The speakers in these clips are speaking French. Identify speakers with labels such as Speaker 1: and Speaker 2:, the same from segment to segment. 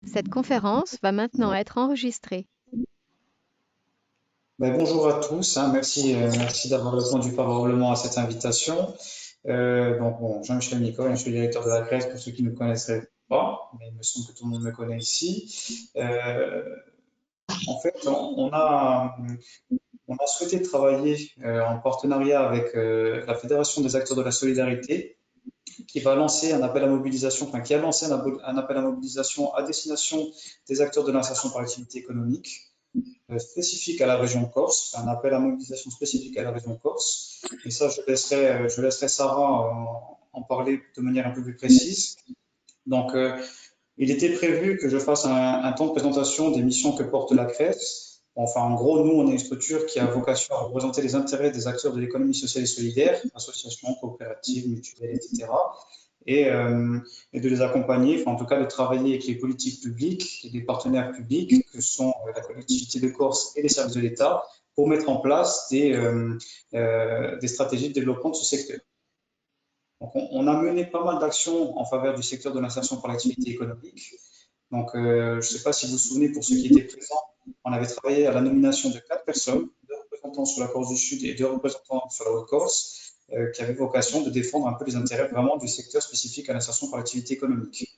Speaker 1: Cette conférence va maintenant être enregistrée.
Speaker 2: Bonjour à tous, hein, merci d'avoir répondu favorablement à cette invitation. Jean-Michel Nicole, je suis directeur de la Grèce pour ceux qui ne me connaisseraient pas, mais il me semble que tout le monde me connaît ici. En fait, on a souhaité travailler en partenariat avec la Fédération des acteurs de la solidarité, qui va lancer un appel à mobilisation, enfin qui a lancé un appel à mobilisation à destination des acteurs de l'insertion par l'activité économique spécifique à la région Corse, un appel à mobilisation spécifique à la région Corse. Et ça, je laisserai Sarah en parler de manière un peu plus précise. Donc, il était prévu que je fasse un temps de présentation des missions que porte la CRES. Enfin, en gros, nous, on est une structure qui a vocation à représenter les intérêts des acteurs de l'économie sociale et solidaire, associations, coopératives, mutuelles, etc. Et, euh, et de les accompagner, enfin, en tout cas de travailler avec les politiques publiques et les partenaires publics, que sont la collectivité de Corse et les services de l'État, pour mettre en place des stratégies de développement de ce secteur. Donc, on a mené pas mal d'actions en faveur du secteur de l'insertion par l'activité économique. Donc, je ne sais pas si vous vous souvenez, pour ceux qui étaient présents, on avait travaillé à la nomination de 4 personnes, 2 représentants sur la Corse du Sud et 2 représentants sur la Haute-Corse, qui avaient vocation de défendre un peu les intérêts vraiment du secteur spécifique à l'insertion par l'activité économique.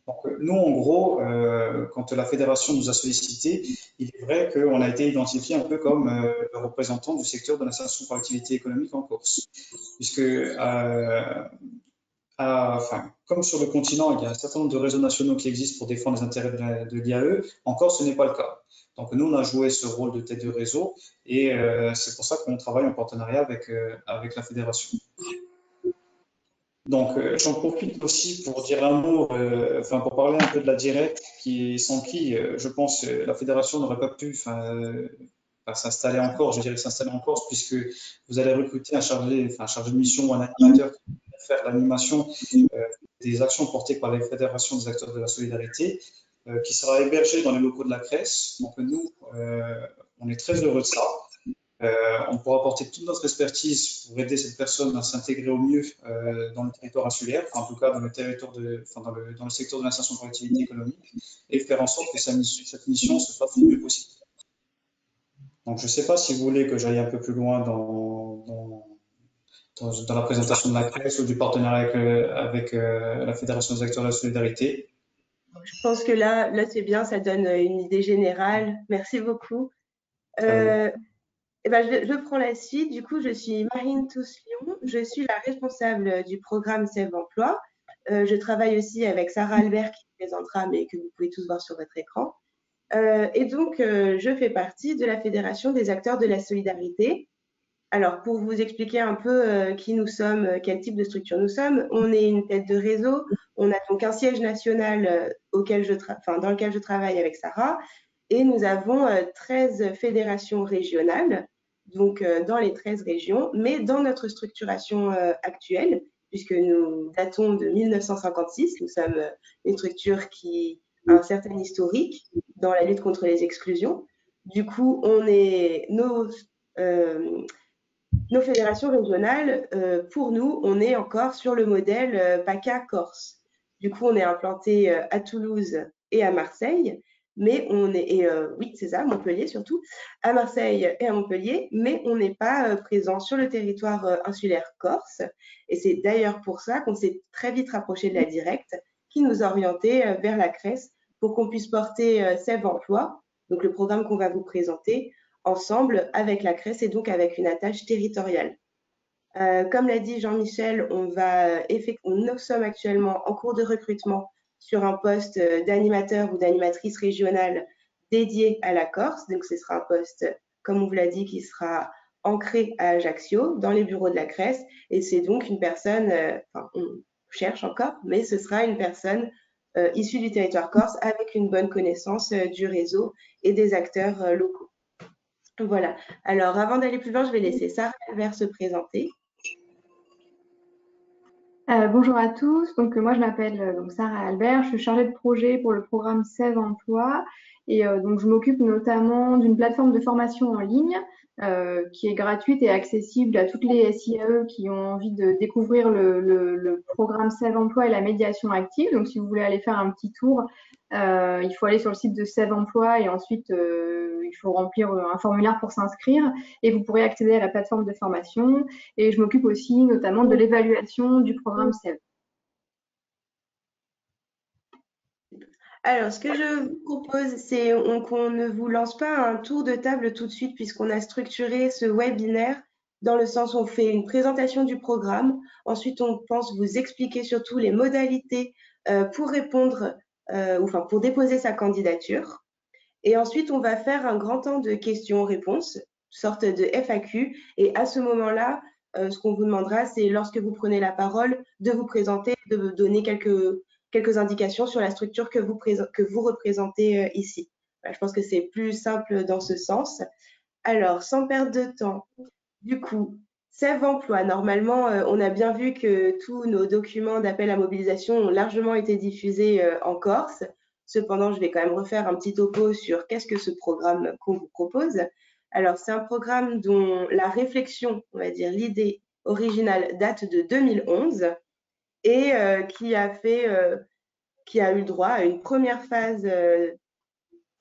Speaker 2: Donc, nous, en gros, quand la fédération nous a sollicité, il est vrai qu'on a été identifié un peu comme le représentant du secteur de l'insertion par l'activité économique en Corse, puisque enfin, comme sur le continent, il y a un certain nombre de réseaux nationaux qui existent pour défendre les intérêts de l'IAE. Encore, ce n'est pas le cas. Donc, nous, on a joué ce rôle de tête de réseau et c'est pour ça qu'on travaille en partenariat avec la fédération. Donc, j'en profite aussi pour dire un mot, enfin, pour parler un peu de la directe, sans qui, je pense, la fédération n'aurait pas pu, enfin, s'installer en Corse, je dirais s'installer en Corse, puisque vous allez recruter un chargé de mission ou un animateur qui va faire l'animation euh, des actions portées par les fédérations des acteurs de la solidarité, qui sera hébergé dans les locaux de la CRES. Donc, nous, on est très heureux de ça. On pourra apporter toute notre expertise pour aider cette personne à s'intégrer au mieux dans le territoire insulaire, enfin, en tout cas dans le territoire enfin, dans le secteur de l'insertion par l'activité économique, et faire en sorte que cette mission se fasse le mieux possible. Donc, je ne sais pas si vous voulez que j'aille un peu plus loin dans la présentation de la presse ou du partenariat avec la Fédération des acteurs de la solidarité.
Speaker 3: Je pense que là c'est bien, ça donne une idée générale. Merci beaucoup.
Speaker 2: Très bien.
Speaker 3: Eh ben, je prends la suite. Du coup, je suis Marine Tousslion. Je suis la responsable du programme Sève Emploi. Je travaille aussi avec Sarah Albert qui présentera, mais que vous pouvez tous voir sur votre écran. Et donc, je fais partie de la Fédération des acteurs de la solidarité. Alors, pour vous expliquer un peu qui nous sommes, quel type de structure nous sommes, on est une tête de réseau. On a donc un siège national dans lequel je travaille avec Sarah. Et nous avons 13 fédérations régionales, donc dans les 13 régions, mais dans notre structuration actuelle, puisque nous datons de 1956, nous sommes une structure qui a un certain historique dans la lutte contre les exclusions. Du coup, nos fédérations régionales, pour nous, on est encore sur le modèle PACA Corse. Du coup, on est implanté à Toulouse et à Marseille, mais oui, c'est ça, Montpellier surtout, à Marseille et à Montpellier, mais on n'est pas présent sur le territoire insulaire corse. Et c'est d'ailleurs pour ça qu'on s'est très vite rapproché de la directe, qui nous a orientés vers la CRES pour qu'on puisse porter Sève Emploi, donc le programme qu'on va vous présenter, ensemble avec la CRES et donc avec une attache territoriale. Comme l'a dit Jean-Michel, nous sommes actuellement en cours de recrutement sur un poste d'animateur ou d'animatrice régionale dédié à la Corse. Donc, ce sera un poste, comme on vous l'a dit, qui sera ancré à Ajaccio, dans les bureaux de la CRES. Et c'est donc une personne, on cherche encore, mais ce sera une personne issue du territoire corse avec une bonne connaissance du réseau et des acteurs locaux. Voilà. Alors, avant d'aller plus loin, je vais laisser Sarah Albert se présenter.
Speaker 4: Bonjour à tous, donc moi je m'appelle Sarah Albert, je suis chargée de projet pour le programme Sève Emploi et donc je m'occupe notamment d'une plateforme de formation en ligne qui est gratuite et accessible à toutes les SIAE qui ont envie de découvrir le programme Sève Emploi et la médiation active. Donc si vous voulez aller faire un petit tour, Il faut aller sur le site de Sève Emploi et ensuite il faut remplir un formulaire pour s'inscrire et vous pourrez accéder à la plateforme de formation. Et je m'occupe aussi notamment de l'évaluation du programme Sève.
Speaker 3: Alors, ce que je vous propose, c'est qu'on ne vous lance pas un tour de table tout de suite puisqu'on a structuré ce webinaire dans le sens où on fait une présentation du programme. Ensuite, on pense vous expliquer surtout les modalités pour répondre, enfin pour déposer sa candidature. Et ensuite, on va faire un grand temps de questions-réponses, sorte de FAQ. Et à ce moment-là, ce qu'on vous demandera, c'est lorsque vous prenez la parole, de vous présenter, de vous donner quelques indications sur la structure que vous représentez ici. Voilà, je pense que c'est plus simple dans ce sens. Alors, sans perdre de temps, du coup, Sève Emploi, normalement, on a bien vu que tous nos documents d'appel à mobilisation ont largement été diffusés en Corse. Cependant, je vais quand même refaire un petit topo sur qu'est-ce que ce programme qu'on vous propose. Alors, c'est un programme dont la réflexion, on va dire l'idée originale, date de 2011 et qui a eu droit à une première phase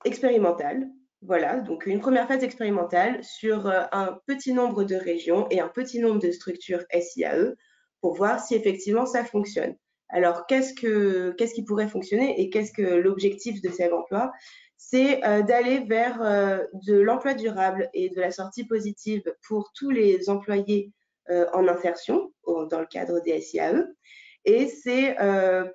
Speaker 3: expérimentale. Voilà, donc une première phase expérimentale sur un petit nombre de régions et un petit nombre de structures SIAE pour voir si effectivement ça fonctionne. Alors, qu'est-ce qui pourrait fonctionner et qu'est-ce que l'objectif de Sève Emploi? C'est d'aller vers de l'emploi durable et de la sortie positive pour tous les employés en insertion dans le cadre des SIAE. Et c'est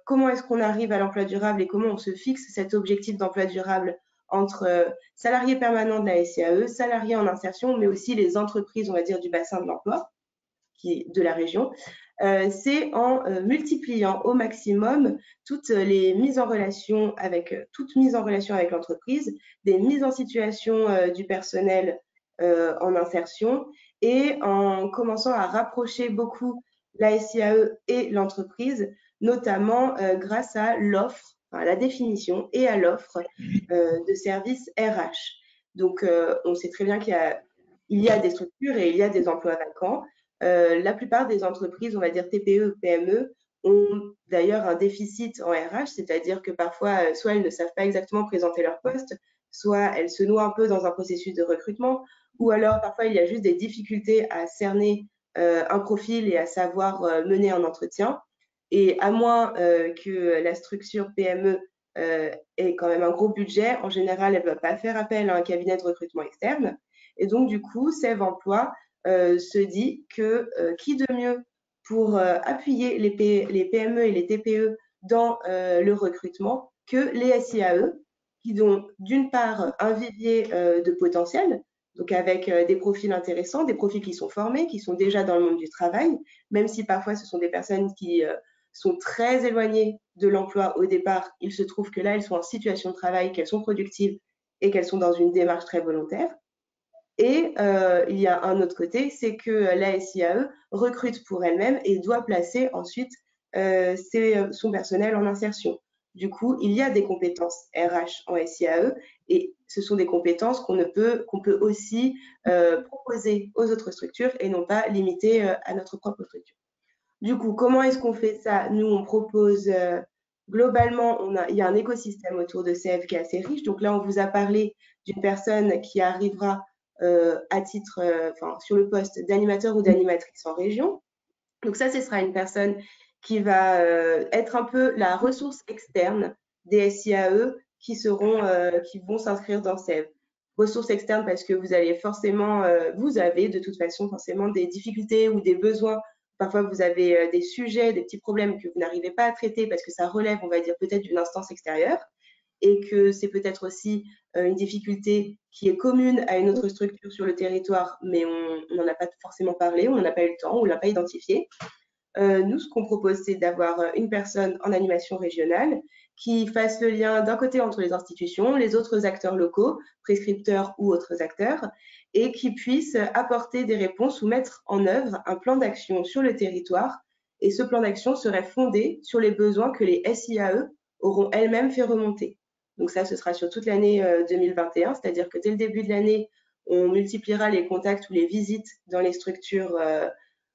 Speaker 3: comment est-ce qu'on arrive à l'emploi durable et comment on se fixe cet objectif d'emploi durable entre salariés permanents de la SIAE, salariés en insertion, mais aussi les entreprises, on va dire, du bassin de l'emploi de la région. C'est en multipliant au maximum toutes les mises en relation avec l'entreprise, des mises en situation du personnel en insertion et en commençant à rapprocher beaucoup la SIAE et l'entreprise, notamment grâce à l'offre, à la définition et à l'offre de services RH. Donc, on sait très bien qu'il y a des structures et il y a des emplois vacants. La plupart des entreprises, on va dire TPE, PME, ont d'ailleurs un déficit en RH, c'est-à-dire que parfois, soit elles ne savent pas exactement présenter leur poste, soit elles se noient un peu dans un processus de recrutement, ou alors parfois il y a juste des difficultés à cerner un profil et à savoir mener un entretien. Et à moins que la structure PME ait quand même un gros budget, en général, elle ne va pas faire appel à un cabinet de recrutement externe. Et donc, du coup, Sève Emploi se dit que qui de mieux pour appuyer les PME et les TPE dans le recrutement que les SIAE, qui ont d'une part un vivier de potentiel, donc avec des profils intéressants, des profils qui sont formés, qui sont déjà dans le monde du travail, même si parfois ce sont des personnes qui sont très éloignées de l'emploi au départ, il se trouve que là, elles sont en situation de travail, qu'elles sont productives et qu'elles sont dans une démarche très volontaire. Et il y a un autre côté, c'est que la SIAE recrute pour elle-même et doit placer ensuite son personnel en insertion. Du coup, il y a des compétences RH en SIAE et ce sont des compétences qu'on peut aussi proposer aux autres structures et non pas limiter à notre propre structure. Du coup, comment est-ce qu'on fait ça? Nous, on propose globalement, il y a un écosystème autour de Sève qui est assez riche. Donc là, on vous a parlé d'une personne qui arrivera à titre, sur le poste d'animateur ou d'animatrice en région. Donc ça, ce sera une personne qui va être un peu la ressource externe des SIAE qui vont s'inscrire dans Sève. Ressources externes parce que vous avez de toute façon forcément des difficultés ou des besoins. Parfois, vous avez des sujets, des petits problèmes que vous n'arrivez pas à traiter parce que ça relève, on va dire, peut-être d'une instance extérieure et que c'est peut-être aussi une difficulté qui est commune à une autre structure sur le territoire, mais on n'en a pas forcément parlé, on n'en a pas eu le temps, on ne l'a pas identifié. Nous, ce qu'on propose, c'est d'avoir une personne en animation régionale qui fasse le lien d'un côté entre les institutions, les autres acteurs locaux, prescripteurs ou autres acteurs, et qui puisse apporter des réponses ou mettre en œuvre un plan d'action sur le territoire. Et ce plan d'action serait fondé sur les besoins que les SIAE auront elles-mêmes fait remonter. Donc ça, ce sera sur toute l'année 2021, c'est-à-dire que dès le début de l'année, on multipliera les contacts ou les visites dans les structures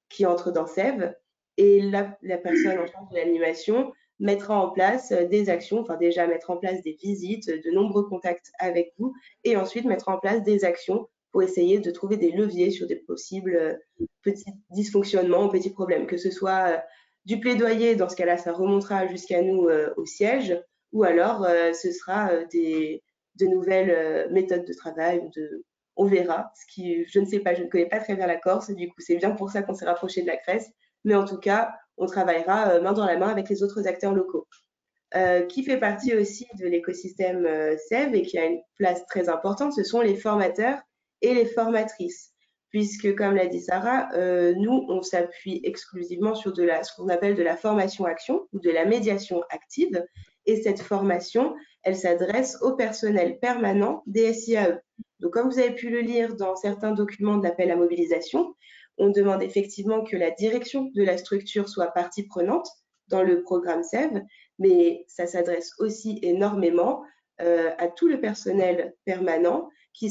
Speaker 3: qui entrent dans Sève. Et la personne en charge de l'animation mettra en place des actions, enfin déjà mettre en place des visites, de nombreux contacts avec vous, et ensuite mettre en place des actions pour essayer de trouver des leviers sur des possibles petits dysfonctionnements, petits problèmes, que ce soit du plaidoyer, dans ce cas-là, ça remontera jusqu'à nous au siège, ou alors ce sera de nouvelles méthodes de travail, on verra. Je ne sais pas, je ne connais pas très bien la Corse, du coup c'est bien pour ça qu'on s'est rapproché de la CRES, mais en tout cas, on travaillera main dans la main avec les autres acteurs locaux. Qui fait partie aussi de l'écosystème SEV et qui a une place très importante, ce sont les formateurs et les formatrices. Puisque, comme l'a dit Sarah, nous, on s'appuie exclusivement sur ce qu'on appelle de la formation-action ou de la médiation active. Et cette formation, elle s'adresse au personnel permanent des SIAE. Donc, comme vous avez pu le lire dans certains documents de l'appel à mobilisation, on demande effectivement que la direction de la structure soit partie prenante dans le programme SEV, mais ça s'adresse aussi énormément à tout le personnel permanent qui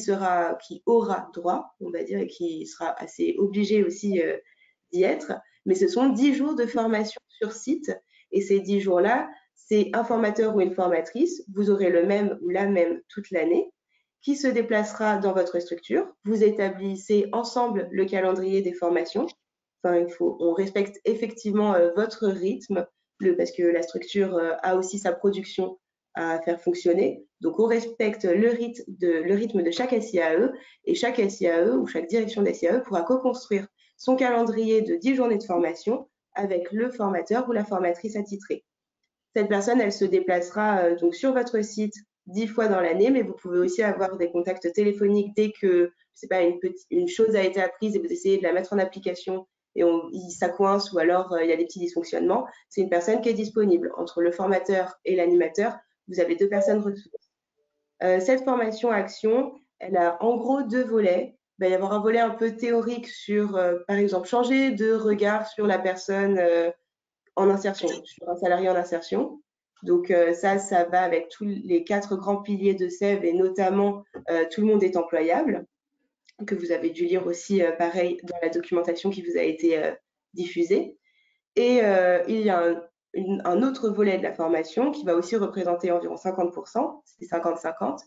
Speaker 3: aura droit, on va dire, et qui sera assez obligé aussi d'y être. Mais ce sont 10 jours de formation sur site, et ces 10 jours-là, c'est un formateur ou une formatrice, vous aurez le même ou la même toute l'année, qui se déplacera dans votre structure. Vous établissez ensemble le calendrier des formations. Enfin, on respecte effectivement votre rythme, parce que la structure a aussi sa production à faire fonctionner. Donc, on respecte le rythme de chaque SIAE, et chaque SIAE ou chaque direction des SIAE pourra co-construire son calendrier de 10 journées de formation avec le formateur ou la formatrice attitrée. Cette personne, elle se déplacera donc sur votre site 10 fois dans l'année, mais vous pouvez aussi avoir des contacts téléphoniques dès que, je sais pas, une chose a été apprise et vous essayez de la mettre en application et ça coince ou alors il y a des petits dysfonctionnements. C'est une personne qui est disponible. Entre le formateur et l'animateur, vous avez 2 personnes ressources. Cette formation action, elle a en gros 2 volets. Il va y avoir un volet un peu théorique sur, par exemple, changer de regard sur la personne en insertion, sur un salarié en insertion. Donc ça va avec tous les 4 grands piliers de SEV et notamment tout le monde est employable, que vous avez dû lire aussi pareil dans la documentation qui vous a été diffusée. Et il y a un autre volet de la formation qui va aussi représenter environ 50%, c'est 50-50.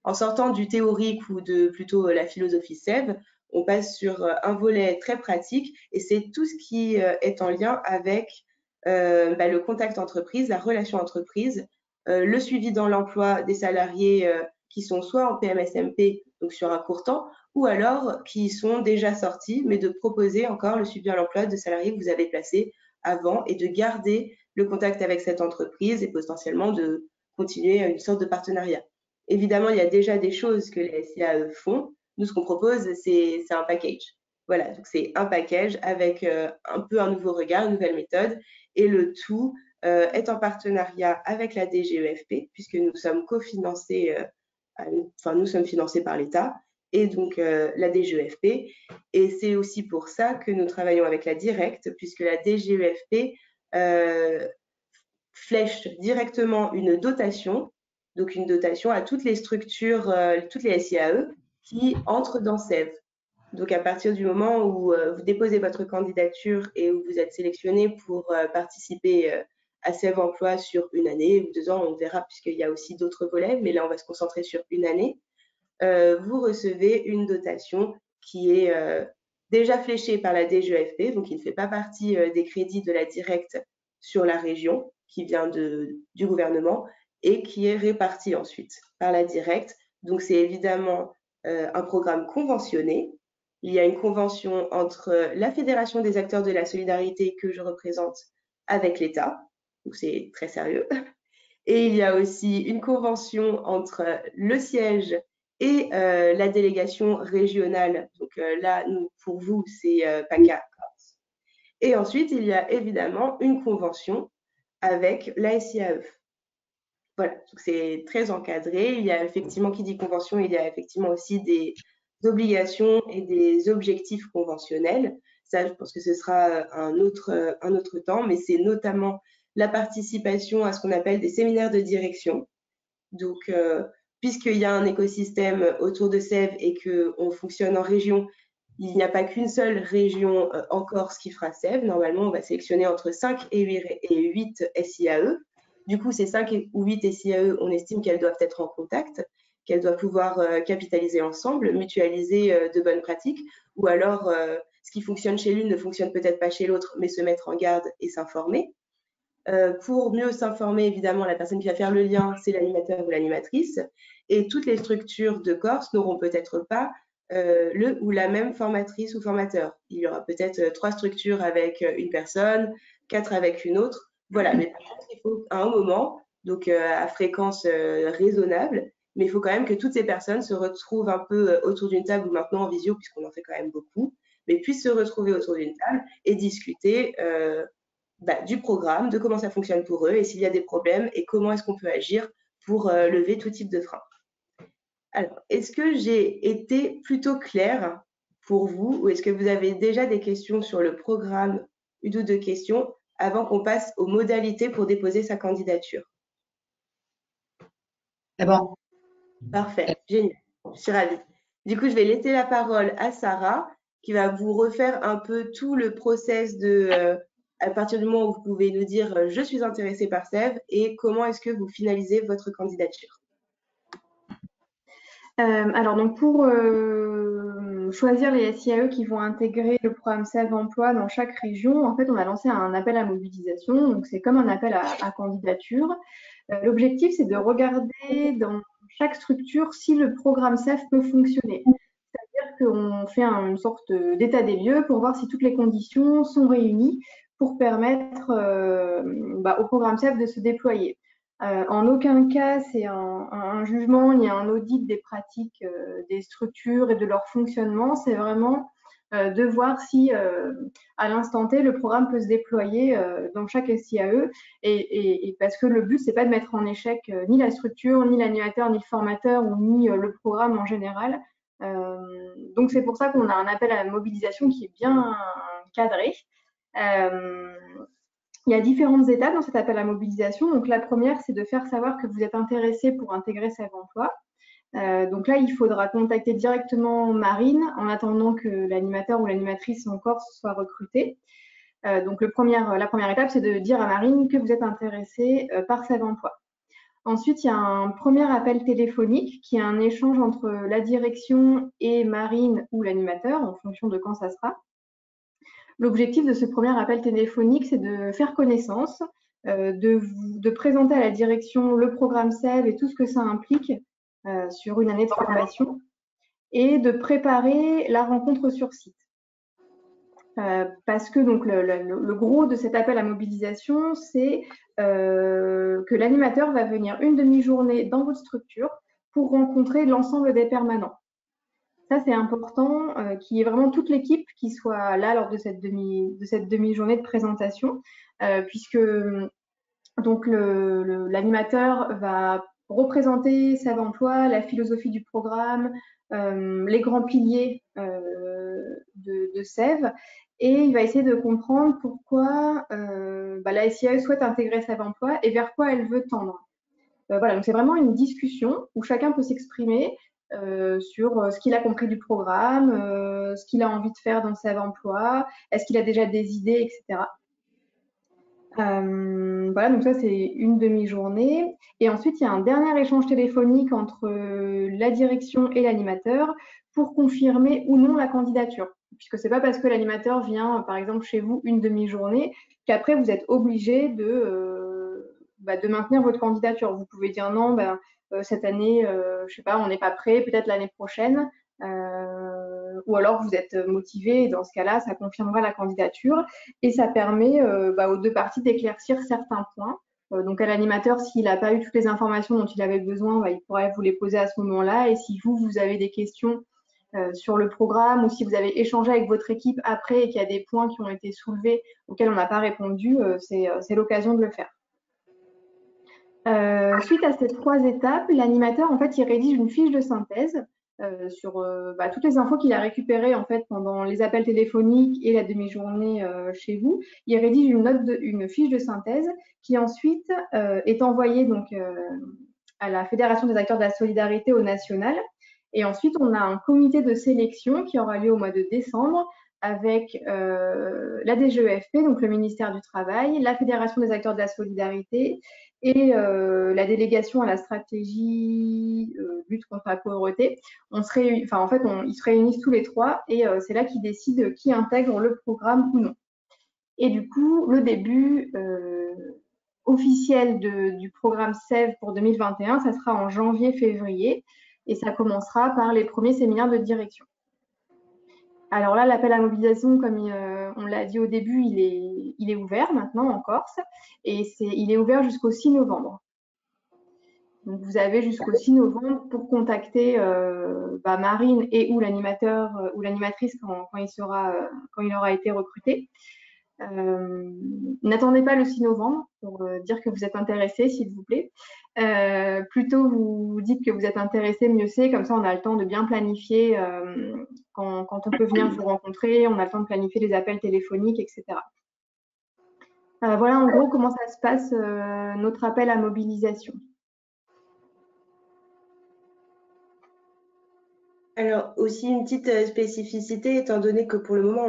Speaker 3: En sortant du théorique ou de plutôt la philosophie SEV, on passe sur un volet très pratique et c'est tout ce qui est en lien avec le contact entreprise, la relation entreprise, le suivi dans l'emploi des salariés qui sont soit en PMSMP, donc sur un court temps, ou alors qui sont déjà sortis, mais de proposer encore le suivi à l'emploi de salariés que vous avez placés avant et de garder le contact avec cette entreprise et potentiellement de continuer une sorte de partenariat. Évidemment, il y a déjà des choses que les SIAE font. Nous, ce qu'on propose, c'est un package. Voilà, donc c'est un package avec un peu un nouveau regard, une nouvelle méthode, et le tout est en partenariat avec la DGEFP, puisque nous sommes cofinancés, nous sommes financés par l'État, et donc la DGEFP. Et c'est aussi pour ça que nous travaillons avec la Directe, puisque la DGEFP flèche directement une dotation, donc une dotation à toutes les structures, toutes les SIAE qui entrent dans SEV. Donc, à partir du moment où vous déposez votre candidature et où vous êtes sélectionné pour participer à SEV Emploi sur une année ou 2 ans, on verra puisqu'il y a aussi d'autres volets, mais là, on va se concentrer sur une année, vous recevez une dotation qui est déjà fléchée par la DGEFP, donc il ne fait pas partie des crédits de la Directe sur la région qui vient du gouvernement et qui est répartie ensuite par la Directe. Donc, c'est évidemment un programme conventionné. Il y a une convention entre la Fédération des acteurs de la solidarité que je représente avec l'État, donc c'est très sérieux. Et il y a aussi une convention entre le siège et la délégation régionale. Donc là, pour vous, c'est PACA. Et ensuite, il y a évidemment une convention avec la SIAE. Voilà, donc c'est très encadré. Il y a effectivement, qui dit convention, il y a effectivement aussi des obligations et des objectifs conventionnels. Ça, je pense que ce sera un autre temps, mais c'est notamment la participation à ce qu'on appelle des séminaires de direction. Donc, puisqu'il y a un écosystème autour de SEV et qu'on fonctionne en région, il n'y a pas qu'une seule région en Corse qui fera SEV. Normalement, on va sélectionner entre 5 et 8 SIAE. Du coup, ces 5 ou 8 SIAE, on estime qu'elles doivent être en contact, qu'elles doivent pouvoir capitaliser ensemble, mutualiser de bonnes pratiques, ou alors ce qui fonctionne chez l'une ne fonctionne peut-être pas chez l'autre, mais se mettre en garde et s'informer. Pour mieux s'informer, évidemment, la personne qui va faire le lien, c'est l'animateur ou l'animatrice. Et toutes les structures de Corse n'auront peut-être pas le ou la même formatrice ou formateur. Il y aura peut-être 3 structures avec une personne, 4 avec une autre. Voilà, mais par contre, il faut à un moment, donc à fréquence raisonnable, mais il faut quand même que toutes ces personnes se retrouvent un peu autour d'une table, ou maintenant en visio, puisqu'on en fait quand même beaucoup, mais puissent se retrouver autour d'une table et discuter du programme, de comment ça fonctionne pour eux et s'il y a des problèmes et comment est-ce qu'on peut agir pour lever tout type de frein. Alors, est-ce que j'ai été plutôt claire pour vous, ou est-ce que vous avez déjà des questions sur le programme, une ou deux questions, avant qu'on passe aux modalités pour déposer sa candidature?
Speaker 5: C'est bon.
Speaker 3: Parfait, génial, je suis ravie. Du coup, je vais laisser la parole à Sarah, qui va vous refaire un peu tout le process de, à partir du moment où vous pouvez nous dire je suis intéressée par SEV et comment est-ce que vous finalisez votre candidature.
Speaker 4: Alors, donc pour choisir les SIAE qui vont intégrer le programme SEV Emploi dans chaque région, en fait, on a lancé un appel à mobilisation. Donc, c'est comme un appel à candidature. L'objectif, c'est de regarder dans chaque structure si le programme SEV peut fonctionner. C'est-à-dire qu'on fait une sorte d'état des lieux pour voir si toutes les conditions sont réunies pour permettre au programme SEV de se déployer. En aucun cas, c'est un jugement ni un audit des pratiques des structures et de leur fonctionnement. C'est vraiment de voir si, à l'instant T, le programme peut se déployer dans chaque SIAE. Et parce que le but, c'est pas de mettre en échec ni la structure, ni l'animateur, ni le formateur, ou ni le programme en général. Donc, c'est pour ça qu'on a un appel à la mobilisation qui est bien cadré. Il y a différentes étapes dans cet appel à mobilisation. Donc, la première, c'est de faire savoir que vous êtes intéressé pour intégrer SEV Emploi. Donc là, il faudra contacter directement Marine en attendant que l'animateur ou l'animatrice en Corse soit recruté. Donc, la première étape, c'est de dire à Marine que vous êtes intéressé par SEV Emploi. Ensuite, il y a un premier appel téléphonique qui est un échange entre la direction et Marine ou l'animateur en fonction de quand ça sera. L'objectif de ce premier appel téléphonique, c'est de faire connaissance, de présenter à la direction le programme SEV et tout ce que ça implique sur une année de formation et de préparer la rencontre sur site. Parce que donc, le gros de cet appel à mobilisation, c'est que l'animateur va venir une demi-journée dans votre structure pour rencontrer l'ensemble des permanents. Ça, c'est important qu'il y ait vraiment toute l'équipe qui soit là lors de cette demi-journée de présentation, puisque donc l'animateur va représenter SEV Emploi, la philosophie du programme, les grands piliers de SEV, et il va essayer de comprendre pourquoi la SIAE souhaite intégrer SEV Emploi et vers quoi elle veut tendre. Voilà, donc c'est vraiment une discussion où chacun peut s'exprimer sur ce qu'il a compris du programme, ce qu'il a envie de faire dans SEV Emploi, est-ce qu'il a déjà des idées, etc. Voilà, donc ça c'est une demi-journée. Et ensuite, il y a un dernier échange téléphonique entre la direction et l'animateur pour confirmer ou non la candidature. Puisque c'est pas parce que l'animateur vient, par exemple, chez vous une demi-journée qu'après vous êtes obligé de maintenir votre candidature. Vous pouvez dire non, cette année, je sais pas, on n'est pas prêt, peut-être l'année prochaine. Ou alors vous êtes motivé, et dans ce cas-là, ça confirmera la candidature et ça permet aux deux parties d'éclaircir certains points. Donc à l'animateur, s'il n'a pas eu toutes les informations dont il avait besoin, il pourrait vous les poser à ce moment-là. Et si vous avez des questions sur le programme ou si vous avez échangé avec votre équipe après et qu'il y a des points qui ont été soulevés auxquels on n'a pas répondu, c'est l'occasion de le faire. Suite à ces 3 étapes, l'animateur, en fait, il rédige une fiche de synthèse sur toutes les infos qu'il a récupérées en fait pendant les appels téléphoniques et la demi-journée chez vous. Il rédige une fiche de synthèse qui ensuite est envoyée donc à la Fédération des acteurs de la solidarité au national. Et ensuite, on a un comité de sélection qui aura lieu au mois de décembre avec la DGEFP, donc le ministère du Travail, la Fédération des acteurs de la solidarité et la délégation à la stratégie lutte contre la pauvreté. En fait, ils se réunissent tous les trois et c'est là qu'ils décident qui intègre le programme ou non. Et du coup, le début officiel du programme SEV pour 2021, ça sera en janvier-février et ça commencera par les premiers séminaires de direction. Alors là, l'appel à mobilisation, comme on l'a dit au début, il est ouvert maintenant en Corse et il est ouvert jusqu'au 6 novembre. Donc vous avez jusqu'au 6 novembre pour contacter Marine et ou l'animateur ou l'animatrice quand il aura été recruté. N'attendez pas le 6 novembre pour dire que vous êtes intéressé, s'il vous plaît. Plutôt vous dites que vous êtes intéressé, mieux c'est. Comme ça, on a le temps de bien planifier quand on peut venir vous rencontrer. On a le temps de planifier les appels téléphoniques, etc. Voilà en gros comment ça se passe, notre appel à mobilisation.
Speaker 3: Alors, aussi une petite spécificité, étant donné que pour le moment,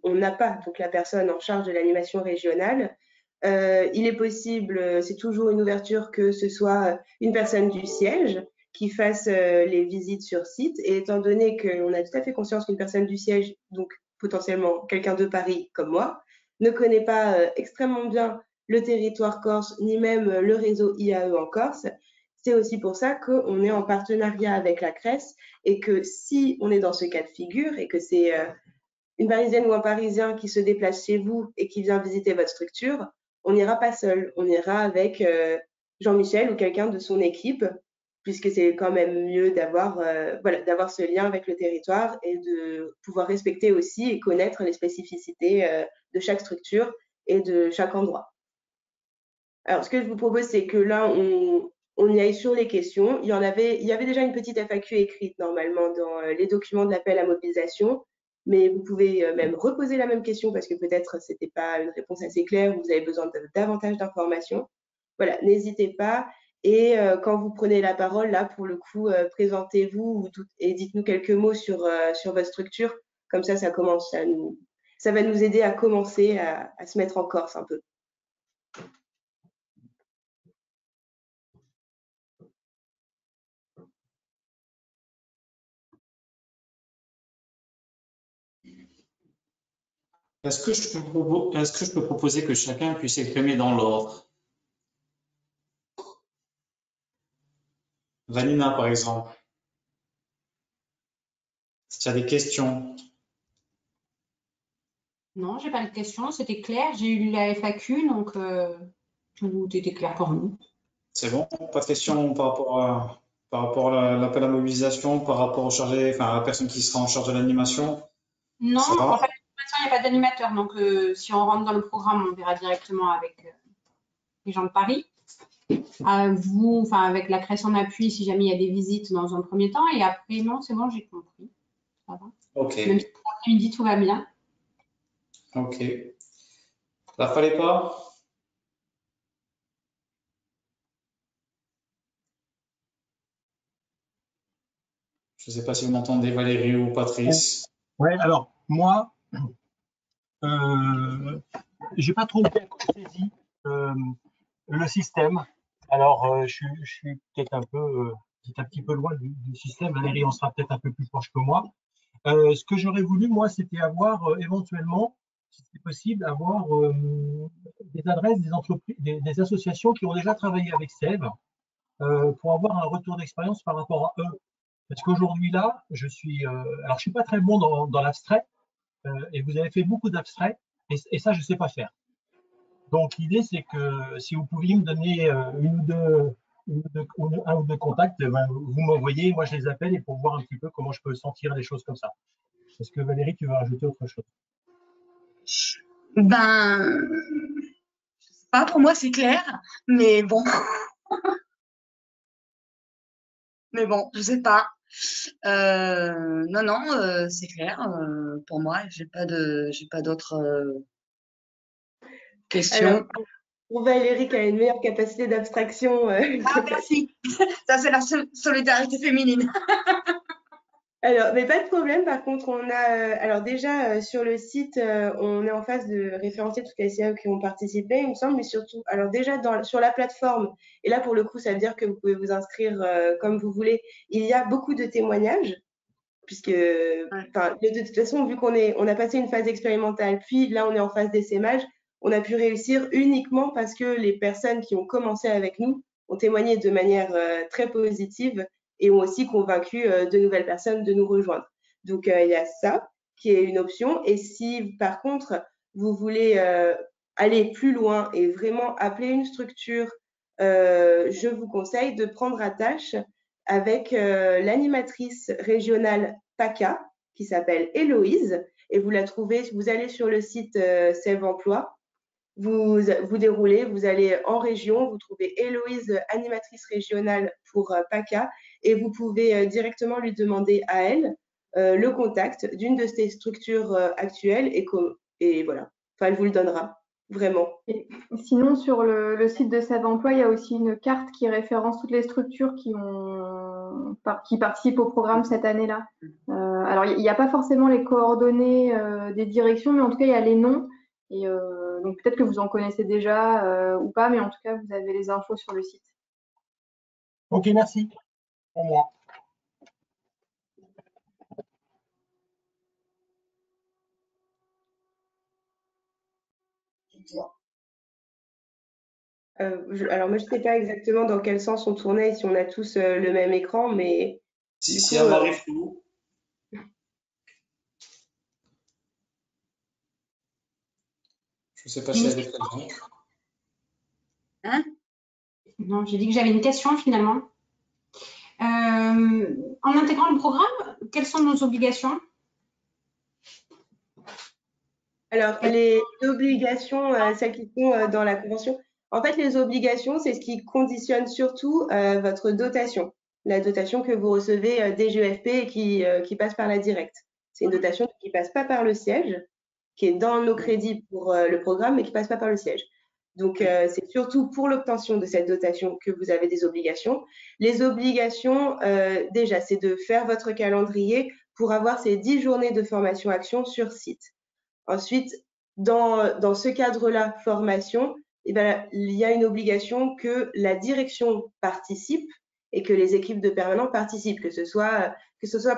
Speaker 3: on n'a pas donc la personne en charge de l'animation régionale. Il est possible, c'est toujours une ouverture, que ce soit une personne du siège qui fasse les visites sur site. Et étant donné qu'on a tout à fait conscience qu'une personne du siège, donc potentiellement quelqu'un de Paris comme moi, ne connaît pas extrêmement bien le territoire corse, ni même le réseau IAE en Corse, c'est aussi pour ça qu'on est en partenariat avec la CRES et que si on est dans ce cas de figure et que c'est une Parisienne ou un Parisien qui se déplace chez vous et qui vient visiter votre structure, on n'ira pas seul, on ira avec Jean-Michel ou quelqu'un de son équipe, puisque c'est quand même mieux d'avoir ce lien avec le territoire et de pouvoir respecter aussi et connaître les spécificités de chaque structure et de chaque endroit. Alors, ce que je vous propose, c'est que là, on y aille sur les questions. Il y avait déjà une petite FAQ écrite normalement dans les documents de l'appel à mobilisation, mais vous pouvez même reposer la même question parce que peut-être c'était pas une réponse assez claire, vous avez besoin de davantage d'informations. Voilà, n'hésitez pas. Et quand vous prenez la parole, là, pour le coup, présentez-vous et dites-nous quelques mots sur votre structure. Comme ça ça va nous aider à commencer à se mettre en Corse un peu.
Speaker 2: Est-ce que je peux proposer que chacun puisse s'exprimer dans l'ordre? Vanina, par exemple, si tu as des questions.
Speaker 5: Non, j'ai pas de questions, c'était clair. J'ai eu la FAQ, donc tout était clair pour nous.
Speaker 2: C'est bon? Pas de questions par rapport à l'appel à mobilisation, par rapport à la personne qui sera en charge de l'animation?
Speaker 5: Non,
Speaker 2: Ça va?
Speaker 5: en fait, il n'y a pas d'animateur, donc si on rentre dans le programme, on verra directement avec les gens de Paris. Avec la création d'appui, si jamais il y a des visites dans un premier temps, et après, non, c'est bon, j'ai compris. Ça va.
Speaker 2: Ok.
Speaker 5: Même si l'après-midi, tout va bien.
Speaker 2: Ok. Ça fallait pas? Je ne sais pas si vous m'entendez, Valérie ou Patrice.
Speaker 6: Ouais, alors moi, j'ai pas trop bien saisi le système. Alors, je suis peut-être un petit peu loin du système. Valérie en sera peut-être un peu plus proche que moi. Ce que j'aurais voulu, moi, c'était avoir éventuellement, si c'est possible, avoir des adresses des entreprises, des associations qui ont déjà travaillé avec SEV pour avoir un retour d'expérience par rapport à eux. Parce qu'aujourd'hui là, je suis pas très bon dans l'abstrait et vous avez fait beaucoup d'abstrait et ça je sais pas faire. Donc l'idée c'est que si vous pouviez me donner un ou deux contacts, vous m'envoyez, moi je les appelle et pour voir un petit peu comment je peux sentir les choses comme ça. Est-ce que Valérie, tu veux rajouter autre chose?
Speaker 7: Ben, je sais pas, pour moi c'est clair, mais bon. Mais bon, je sais pas. Non, c'est clair. Pour moi, j'ai pas d'autres questions.
Speaker 3: Alors, pour Valérie qui a une meilleure capacité d'abstraction.
Speaker 7: Ah, merci. Ça, c'est la solidarité féminine.
Speaker 3: Alors, mais pas de problème. Par contre, on a, alors déjà sur le site, on est en phase de référencer toutes les SIA qui ont participé, il me semble, mais surtout, alors déjà sur la plateforme, et là pour le coup, ça veut dire que vous pouvez vous inscrire comme vous voulez. Il y a beaucoup de témoignages, puisque, enfin, de toute façon, vu on a passé une phase expérimentale, puis là on est en phase d'essaimage, on a pu réussir uniquement parce que les personnes qui ont commencé avec nous ont témoigné de manière très positive et ont aussi convaincu de nouvelles personnes de nous rejoindre. Donc, il y a ça qui est une option. Et si, par contre, vous voulez aller plus loin et vraiment appeler une structure, je vous conseille de prendre attache avec l'animatrice régionale PACA qui s'appelle Héloïse. Et vous la trouvez, vous allez sur le site Sève Emploi, vous déroulez, vous allez en région, vous trouvez Héloïse, animatrice régionale pour PACA, et vous pouvez directement lui demander à elle le contact d'une de ces structures actuelles, et voilà. Enfin, elle vous le donnera, vraiment.
Speaker 4: Et sinon, sur le site de Save Emploi, il y a aussi une carte qui référence toutes les structures qui participent au programme cette année-là. Alors, il n'y a pas forcément les coordonnées des directions, mais en tout cas, il y a les noms. Et donc, peut-être que vous en connaissez déjà ou pas, mais en tout cas, vous avez les infos sur le site.
Speaker 6: Ok, merci. Pour moi.
Speaker 3: Alors moi, je ne sais pas exactement dans quel sens on tournait et si on a tous le même écran, mais du
Speaker 2: Si
Speaker 3: coup,
Speaker 2: elle m'arrive flou, je ne sais pas si elle est présente.
Speaker 5: Hein? Non, j'ai dit que j'avais une question finalement. En intégrant le programme, quelles sont nos obligations?
Speaker 3: Alors, les obligations, celles qui sont dans la convention, en fait, les obligations, c'est ce qui conditionne surtout votre dotation, la dotation que vous recevez des GEFP et qui passe par la directe. C'est une dotation qui passe pas par le siège, qui est dans nos crédits pour le programme, mais qui passe pas par le siège. Donc, c'est surtout pour l'obtention de cette dotation que vous avez des obligations. Les obligations, déjà, c'est de faire votre calendrier pour avoir ces 10 journées de formation action sur site. Ensuite, dans ce cadre-là, formation, eh ben, il y a une obligation que la direction participe et que les équipes de permanents participent, que ce soit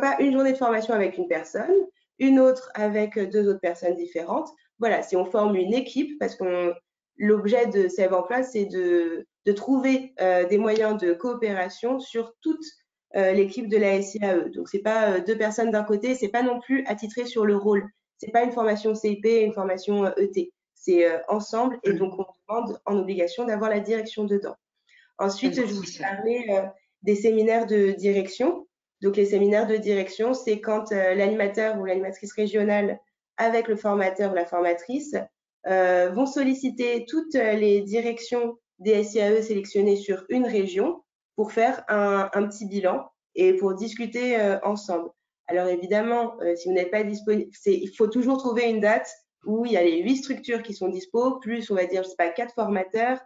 Speaker 3: pas une journée de formation avec une personne, une autre avec deux autres personnes différentes. Voilà, si on forme une équipe, parce que l'objet de Save Emploi, c'est de trouver des moyens de coopération sur toute l'équipe de la SIAE. Donc, c'est pas deux personnes d'un côté, c'est pas non plus attitré sur le rôle. C'est pas une formation CIP, une formation ET. C'est ensemble et donc on demande en obligation d'avoir la direction dedans. Ensuite, je vous parlais des séminaires de direction. Donc, les séminaires de direction, c'est quand l'animateur ou l'animatrice régionale, avec le formateur ou la formatrice, vont solliciter toutes les directions des SIAE sélectionnées sur une région pour faire un petit bilan et pour discuter ensemble. Alors, évidemment, si vous n'êtes pas disponible, il faut toujours trouver une date où il y a les 8 structures qui sont dispo, plus, on va dire, je sais pas, 4 formateurs,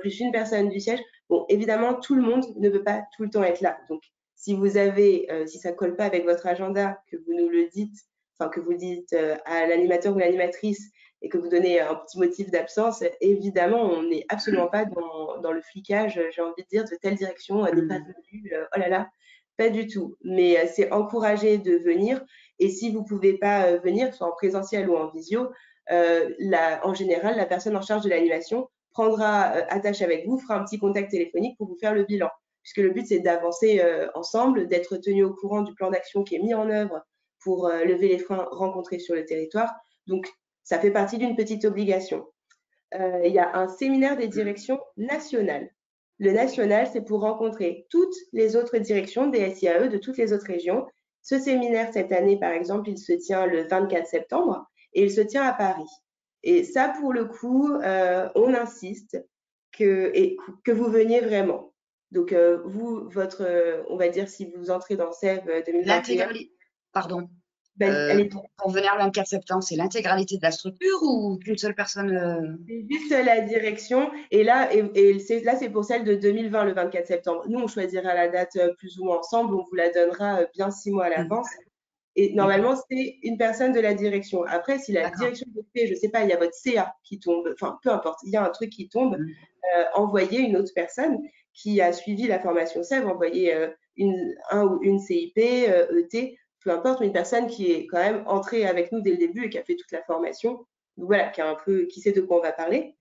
Speaker 3: plus une personne du siège. Bon, évidemment, tout le monde ne peut pas tout le temps être là. Donc, si vous avez, si ça colle pas avec votre agenda, que vous nous le dites, enfin que vous dites à l'animateur ou l'animatrice et que vous donnez un petit motif d'absence, évidemment, on n'est absolument pas dans le flicage, j'ai envie de dire, de telle direction n'est pas venue, oh là là, pas du tout. Mais c'est encouragé de venir. Et si vous pouvez pas venir, soit en présentiel ou en visio, en général, la personne en charge de l'animation prendra attache avec vous, fera un petit contact téléphonique pour vous faire le bilan. Puisque le but, c'est d'avancer ensemble, d'être tenu au courant du plan d'action qui est mis en œuvre pour lever les freins rencontrés sur le territoire. Donc, ça fait partie d'une petite obligation. Il y a un séminaire des directions nationales. Le national, c'est pour rencontrer toutes les autres directions des SIAE de toutes les autres régions. Ce séminaire, cette année, par exemple, il se tient le 24 septembre et il se tient à Paris. Et ça, pour le coup, on insiste que vous veniez vraiment. Donc, vous, on va dire, si vous entrez dans SEV 2021…
Speaker 7: Pardon. Pour venir le 24 septembre, c'est l'intégralité de la structure ou qu'une seule personne
Speaker 3: C'est juste la direction. Et là, c'est pour celle de 2020, le 24 septembre. Nous, on choisira la date plus ou moins ensemble. On vous la donnera bien 6 mois à l'avance. Et normalement, c'est une personne de la direction. Après, si la direction vous fait, je ne sais pas, il y a votre CA qui tombe, enfin, peu importe, il y a un truc qui tombe, envoyez une autre personne qui a suivi la formation SEV, envoyez un ou une CIP, ET, peu importe, une personne qui est quand même entrée avec nous dès le début et qui a fait toute la formation. Donc voilà, qui sait de quoi on va parler.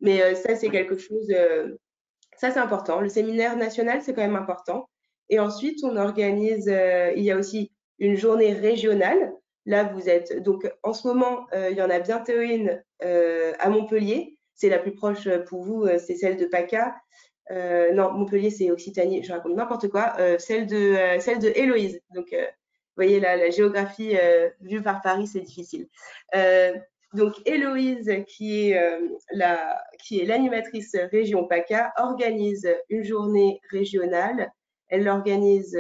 Speaker 3: Mais ça, c'est quelque chose, ça c'est important. Le séminaire national, c'est quand même important. Et ensuite, on organise, il y a aussi une journée régionale. Là, vous êtes, donc en ce moment, il y en a bientôt une à Montpellier. C'est la plus proche pour vous, c'est celle de PACA. Non, Montpellier, c'est Occitanie, je raconte n'importe quoi. Celle de Héloïse. Donc, vous voyez, la géographie vue par Paris, c'est difficile. Donc, Héloïse, qui est l'animatrice région PACA, organise une journée régionale. Elle l'organise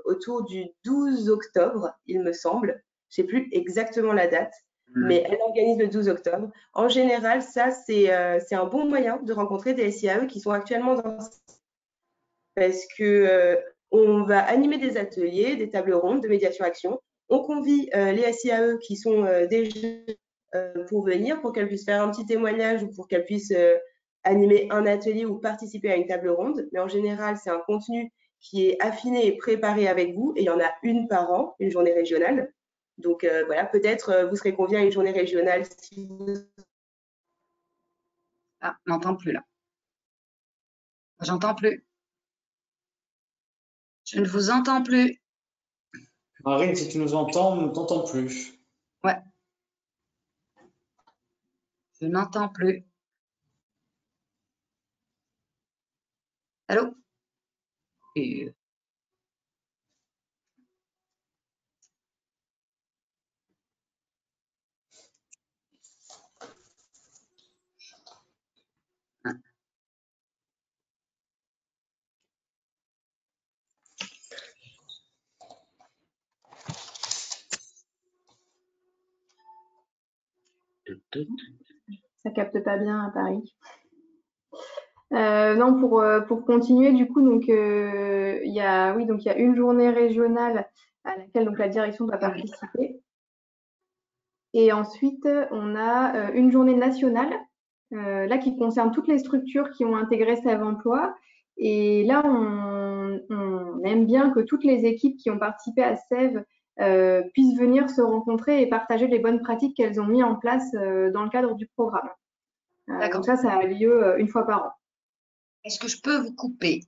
Speaker 3: autour du 12 octobre, il me semble. Je ne sais plus exactement la date, mais elle organise le 12 octobre. En général, ça, c'est un bon moyen de rencontrer des SIAE qui sont actuellement dans... Parce que on va animer des ateliers, des tables rondes de médiation-action. On convie les SIAE qui sont déjà pour venir, pour qu'elles puissent faire un petit témoignage ou pour qu'elles puissent animer un atelier ou participer à une table ronde. Mais en général, c'est un contenu qui est affiné et préparé avec vous. Et il y en a une par an, une journée régionale. Donc voilà, peut-être vous serez conviés à une journée régionale si vous...
Speaker 7: Ah, on n'entend plus là. J'entends plus. Je ne vous entends plus.
Speaker 2: Marine, si tu nous entends, on ne t'entend plus.
Speaker 7: Ouais. Je n'entends plus. Allô? Et...
Speaker 4: Ça capte pas bien à Paris. Non, pour continuer, du coup, donc il y a une journée régionale à laquelle donc la direction va participer. Et ensuite, on a une journée nationale, là qui concerne toutes les structures qui ont intégré Sève Emploi. Et là, on aime bien que toutes les équipes qui ont participé à Sève puissent venir se rencontrer et partager les bonnes pratiques qu'elles ont mises en place dans le cadre du programme. Donc ça a lieu une fois par an.
Speaker 7: Est-ce que je peux vous couper?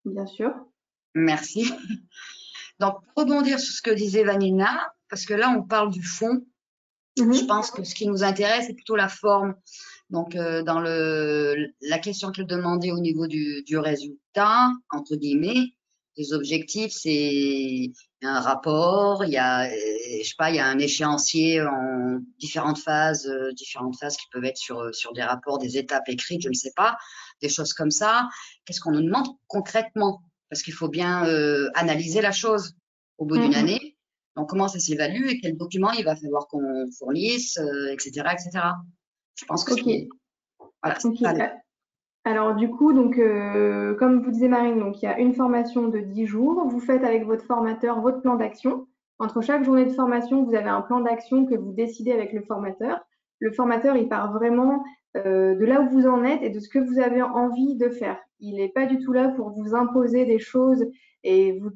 Speaker 4: Bien sûr.
Speaker 7: Merci. Donc, pour rebondir sur ce que disait Vanina, parce que là, on parle du fond. Je pense que ce qui nous intéresse, c'est plutôt la forme. Donc, dans la question qu'elle demandait au niveau du résultat, entre guillemets, les objectifs, c'est un rapport, il y a, je sais pas, il y a un échéancier en différentes phases qui peuvent être sur des rapports, des étapes écrites, je ne sais pas, des choses comme ça. Qu'est-ce qu'on nous demande concrètement? Parce qu'il faut bien analyser la chose au bout d'une année. Donc, comment ça s'évalue et quel document il va falloir qu'on fournisse, etc., etc. Je pense que
Speaker 4: voilà. Alors, du coup, donc, comme vous disiez, Marine, donc, il y a une formation de 10 jours. Vous faites avec votre formateur votre plan d'action. Entre chaque journée de formation, vous avez un plan d'action que vous décidez avec le formateur. Le formateur, il part vraiment de là où vous en êtes et de ce que vous avez envie de faire. Il n'est pas du tout là pour vous imposer des choses et vous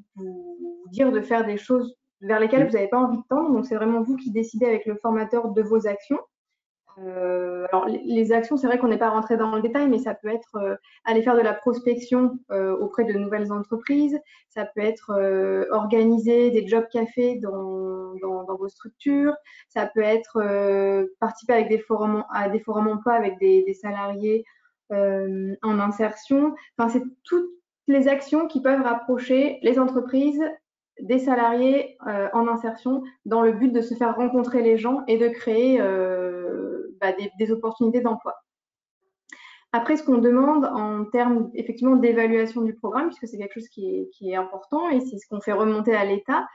Speaker 4: dire de faire des choses vers lesquelles vous n'avez pas envie de tendre. Donc, c'est vraiment vous qui décidez avec le formateur de vos actions. Alors, les actions, c'est vrai qu'on n'est pas rentré dans le détail, mais ça peut être aller faire de la prospection auprès de nouvelles entreprises. Ça peut être organiser des job cafés dans vos structures. Ça peut être participer avec des forums emploi avec des salariés en insertion. Enfin, c'est toutes les actions qui peuvent rapprocher les entreprises des salariés en insertion dans le but de se faire rencontrer les gens et de créer des opportunités d'emploi. Après, ce qu'on demande en termes effectivement d'évaluation du programme, puisque c'est quelque chose qui est important et c'est ce qu'on fait remonter à l'État,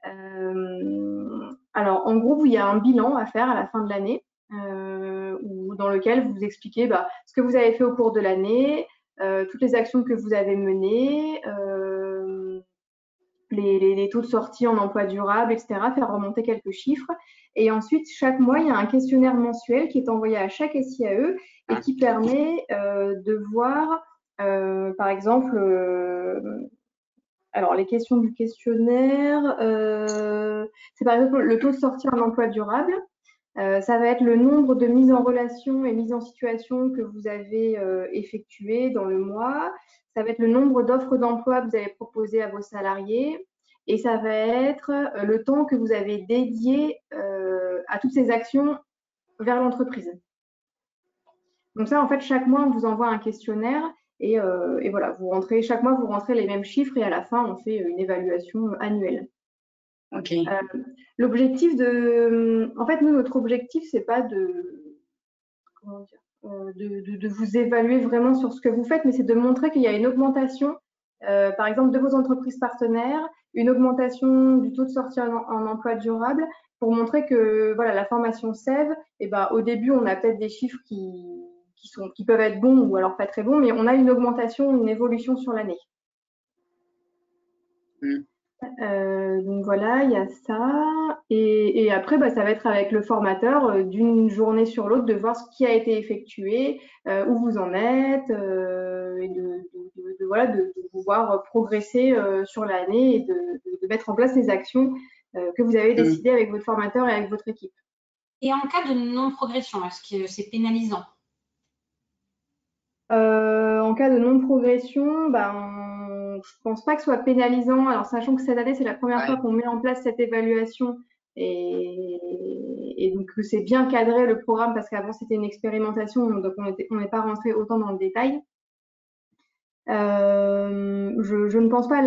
Speaker 4: Alors, en gros, il y a un bilan à faire à la fin de l'année dans lequel vous expliquez ce que vous avez fait au cours de l'année, toutes les actions que vous avez menées, les taux de sortie en emploi durable, etc., faire remonter quelques chiffres. Et ensuite, chaque mois, il y a un questionnaire mensuel qui est envoyé à chaque SIAE et qui permet de voir, par exemple, alors les questions du questionnaire, c'est par exemple le taux de sortie en emploi durable. Ça va être le nombre de mises en relation et mises en situation que vous avez effectuées dans le mois. Ça va être le nombre d'offres d'emploi que vous avez proposées à vos salariés. Et ça va être le temps que vous avez dédié à toutes ces actions vers l'entreprise. Donc ça, en fait, chaque mois, on vous envoie un questionnaire et voilà, chaque mois, vous rentrez les mêmes chiffres et à la fin, on fait une évaluation annuelle.
Speaker 7: Ok.
Speaker 4: L'objectif en fait, nous, notre objectif, c'est pas de vous évaluer vraiment sur ce que vous faites, mais c'est de montrer qu'il y a une augmentation, par exemple, de vos entreprises partenaires, une augmentation du taux de sortie en emploi durable, pour montrer que voilà, la formation SEV, au début, on a peut-être des chiffres qui peuvent être bons ou alors pas très bons, mais on a une augmentation, une évolution sur l'année. Donc voilà, il y a ça. Et après, ça va être avec le formateur d'une journée sur l'autre de voir ce qui a été effectué, où vous en êtes, et de vous voir progresser sur l'année et de mettre en place les actions que vous avez décidées avec votre formateur et avec votre équipe.
Speaker 5: Et en cas de non-progression, est-ce que c'est pénalisant?
Speaker 4: En cas de non-progression, je pense pas que ce soit pénalisant. Alors, sachant que cette année, c'est la première fois qu'on met en place cette évaluation et donc c'est bien cadré le programme parce qu'avant c'était une expérimentation, donc on n'est pas rentré autant dans le détail. Je ne pense pas.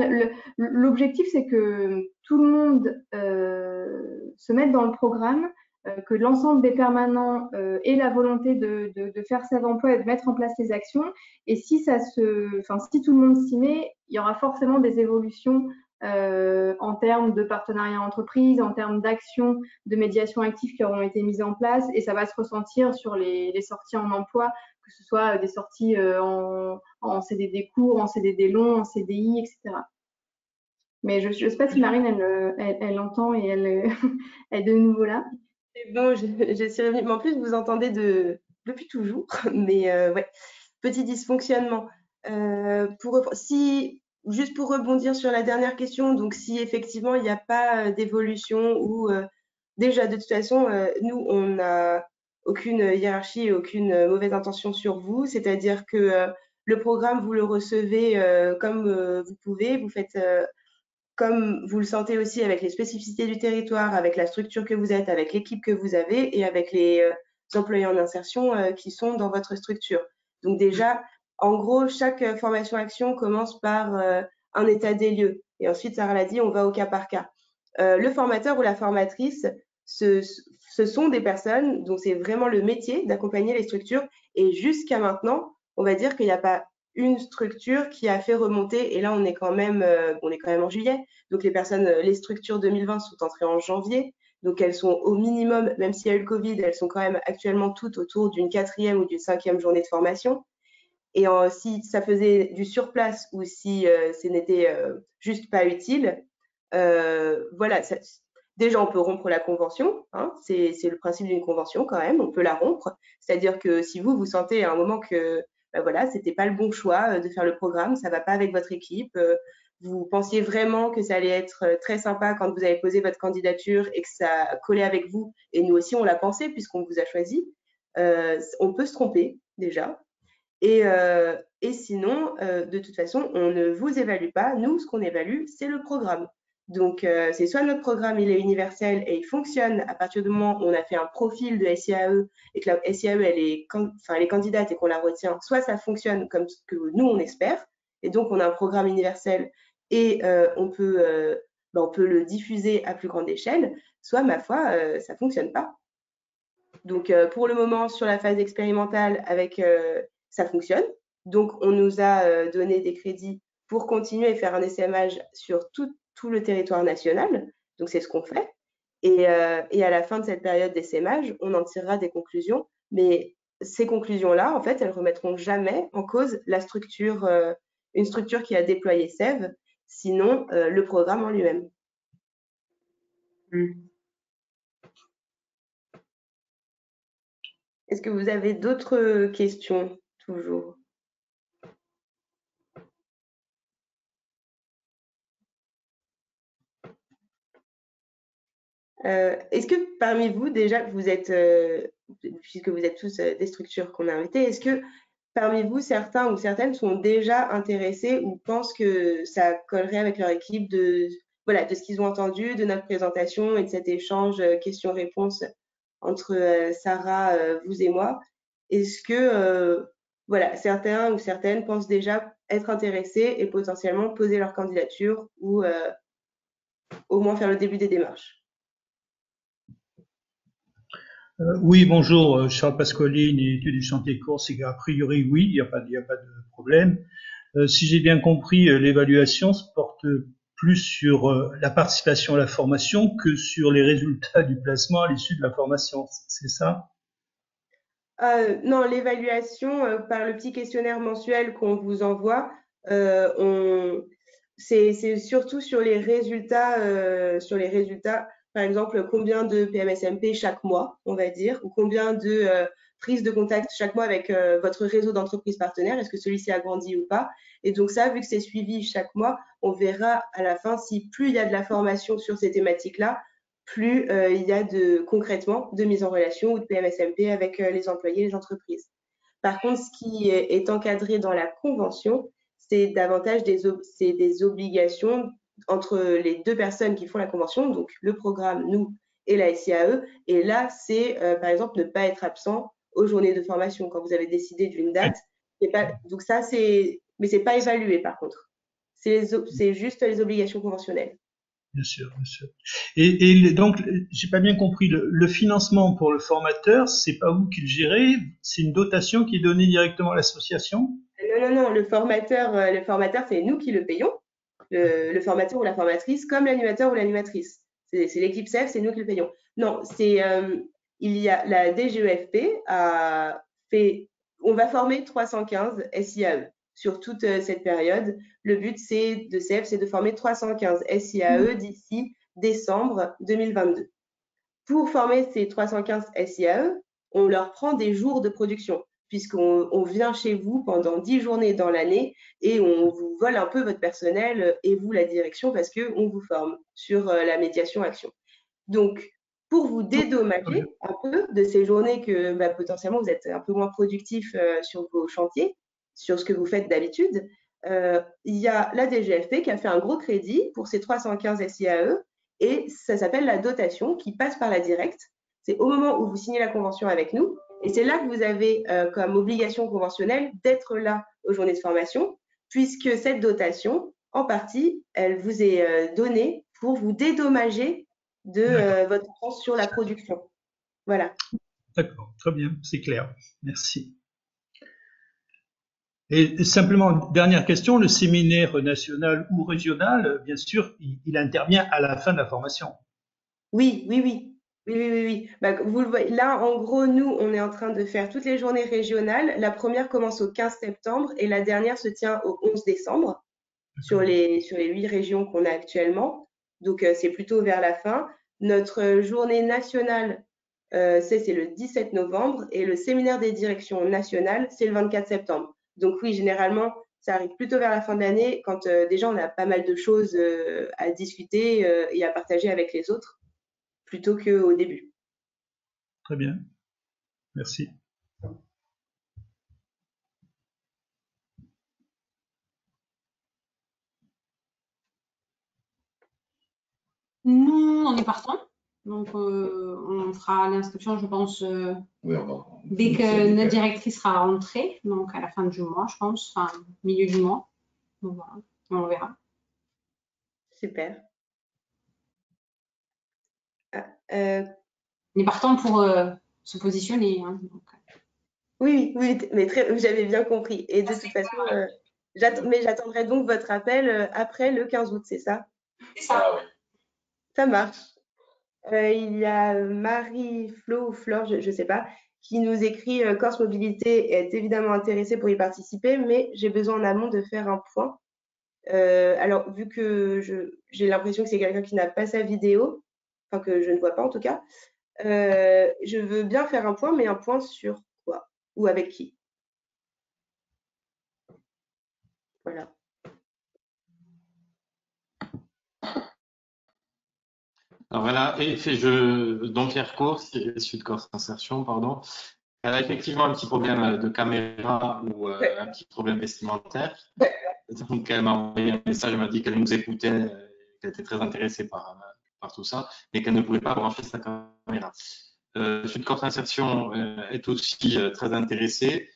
Speaker 4: L'objectif, c'est que tout le monde se mette dans le programme, que l'ensemble des permanents ait la volonté de faire SEV Emploi et de mettre en place les actions. Et si tout le monde s'y met, il y aura forcément des évolutions en termes de partenariat entreprise, en termes d'actions de médiation active qui auront été mises en place, et ça va se ressentir sur les sorties en emploi, que ce soit des sorties en CDD court, en CDD long, en CDI, etc. Mais je ne sais pas si Marine, elle entend et elle est de nouveau là.
Speaker 3: C'est bon, je suis revenue. Mais en plus, vous entendez depuis toujours. Mais ouais, petit dysfonctionnement. Juste pour rebondir sur la dernière question, donc si effectivement il n'y a pas d'évolution ou déjà de toute façon, nous, on n'a aucune hiérarchie et aucune mauvaise intention sur vous, c'est-à-dire que le programme, vous le recevez comme vous pouvez, vous faites comme vous le sentez aussi avec les spécificités du territoire, avec la structure que vous êtes, avec l'équipe que vous avez et avec les employés en insertion qui sont dans votre structure. Donc déjà, en gros, chaque formation action commence par un état des lieux. Et ensuite, Sarah l'a dit, on va au cas par cas. Le formateur ou la formatrice, ce sont des personnes dont c'est vraiment le métier d'accompagner les structures. Et jusqu'à maintenant, on va dire qu'il n'y a pas une structure qui a fait remonter, et là on est quand même en juillet, donc les structures 2020 sont entrées en janvier, donc elles sont au minimum, même s'il y a eu le Covid, elles sont quand même actuellement toutes autour d'une 4e ou d'une 5e journée de formation. Et si ça faisait du surplace ou si ce n'était juste pas utile, voilà, déjà on peut rompre la convention, hein, c'est le principe d'une convention quand même, on peut la rompre, c'est-à-dire que si vous sentez à un moment que voilà, c'était pas le bon choix de faire le programme, ça va pas avec votre équipe, vous pensiez vraiment que ça allait être très sympa quand vous avez posé votre candidature et que ça collait avec vous, et nous aussi on l'a pensé puisqu'on vous a choisi, on peut se tromper déjà. Et sinon, de toute façon, on ne vous évalue pas. Nous, ce qu'on évalue, c'est le programme. Donc, c'est soit notre programme, il est universel et il fonctionne à partir du moment où on a fait un profil de SIAE et que la SIAE, elle est candidate et qu'on la retient, soit ça fonctionne comme ce que nous, on espère. Et donc, on a un programme universel et on peut le diffuser à plus grande échelle, soit, ma foi, ça ne fonctionne pas. Donc, pour le moment, sur la phase expérimentale, ça fonctionne. Donc, on nous a donné des crédits pour continuer et faire un essaimage sur tout le territoire national. Donc, c'est ce qu'on fait. Et à la fin de cette période d'essaimage, on en tirera des conclusions. Mais ces conclusions-là, en fait, elles ne remettront jamais en cause la structure, une structure qui a déployé Sève, sinon le programme en lui-même. Est-ce que vous avez d'autres questions, toujours? Est-ce que parmi vous, déjà, vous êtes, puisque vous êtes tous des structures qu'on a invitées, est-ce que parmi vous, certains ou certaines sont déjà intéressés ou pensent que ça collerait avec leur équipe de ce qu'ils ont entendu, de notre présentation et de cet échange questions-réponses entre Sarah, vous et moi? Est-ce que certains ou certaines pensent déjà être intéressés et potentiellement poser leur candidature ou au moins faire le début des démarches?
Speaker 8: Oui, bonjour, Charles Pasqualini, études du chantier Corse, et a priori, oui, il n'y a pas de problème. Si j'ai bien compris, l'évaluation se porte plus sur la participation à la formation que sur les résultats du placement à l'issue de la formation, c'est ça?
Speaker 3: Non, l'évaluation par le petit questionnaire mensuel qu'on vous envoie, c'est surtout sur les résultats, par exemple, combien de PMSMP chaque mois, on va dire, ou combien de prises de contact chaque mois avec votre réseau d'entreprises partenaires, est-ce que celui-ci a grandi ou pas? Et donc ça, vu que c'est suivi chaque mois, on verra à la fin si plus il y a de la formation sur ces thématiques-là, plus il y a concrètement de mise en relation ou de PMSMP avec les employés et les entreprises. Par contre, ce qui est encadré dans la convention, c'est davantage des obligations entre les deux personnes qui font la convention, donc le programme, nous, et la SIAE. Et là, c'est par exemple ne pas être absent aux journées de formation quand vous avez décidé d'une date. Donc ça, mais c'est pas évalué par contre. C'est juste les obligations conventionnelles.
Speaker 8: Bien sûr, bien sûr. Et donc, j'ai pas bien compris, le financement pour le formateur, c'est pas vous qui le gérez, c'est une dotation qui est donnée directement à l'association?
Speaker 3: Non, le formateur, c'est nous qui le payons, le formateur ou la formatrice, comme l'animateur ou l'animatrice. C'est l'équipe CEF, c'est nous qui le payons. Non, il y a la DGEFP a fait, on va former 315 SIAE sur toute cette période. Le but de CEF, c'est de former 315 SIAE d'ici décembre 2022. Pour former ces 315 SIAE, on leur prend des jours de production, puisqu'on vient chez vous pendant 10 journées dans l'année et on vous vole un peu votre personnel et vous, la direction, parce qu'on vous forme sur la médiation action. Donc, pour vous dédommager un peu de ces journées que potentiellement vous êtes un peu moins productif sur vos chantiers, sur ce que vous faites d'habitude, il y a la DGFP qui a fait un gros crédit pour ces 315 SIAE et ça s'appelle la dotation qui passe par la directe. C'est au moment où vous signez la convention avec nous et c'est là que vous avez comme obligation conventionnelle d'être là aux journées de formation puisque cette dotation, en partie, elle vous est donnée pour vous dédommager de votre temps sur la production. Voilà.
Speaker 8: D'accord, très bien, c'est clair. Merci. Et simplement, dernière question, le séminaire national ou régional, bien sûr, il intervient à la fin de la formation.
Speaker 3: Oui. Vous le voyez, là, en gros, nous, on est en train de faire toutes les journées régionales. La première commence au 15 septembre et la dernière se tient au 11 décembre sur les 8 régions qu'on a actuellement. Donc, c'est plutôt vers la fin. Notre journée nationale, c'est le 17 novembre et le séminaire des directions nationales, c'est le 24 septembre. Donc oui, généralement, ça arrive plutôt vers la fin de l'année quand déjà on a pas mal de choses à discuter et à partager avec les autres plutôt qu'au début.
Speaker 8: Très bien. Merci.
Speaker 5: Nous, on est partant. Donc, on fera l'inscription, je pense, dès que notre directrice sera rentrée, donc à la fin du mois, je pense, enfin, milieu du mois. Donc, voilà, on verra.
Speaker 3: Super.
Speaker 5: On est partant pour se positionner. Hein, donc.
Speaker 3: Oui, mais j'avais bien compris. Et de toute façon, j'attendrai donc votre appel après le 15 août, c'est ça?
Speaker 5: C'est ça, oui.
Speaker 3: Ça marche. Il y a Marie-Flo ou Flore, je ne sais pas, qui nous écrit Corse Mobilité est évidemment intéressée pour y participer, mais j'ai besoin en amont de faire un point. Alors, vu que j'ai l'impression que c'est quelqu'un qui n'a pas sa vidéo, enfin que je ne vois pas en tout cas, je veux bien faire un point, mais un point sur quoi ou avec qui? Voilà.
Speaker 9: Alors voilà, donc Pierre Course, issu de Corse Insertion, pardon. Elle a effectivement un petit problème de caméra ou un petit problème vestimentaire. Donc elle m'a envoyé un message, elle m'a dit qu'elle nous écoutait, qu'elle était très intéressée par tout ça, mais qu'elle ne pouvait pas brancher sa caméra. Sud Corse Insertion est aussi très intéressée.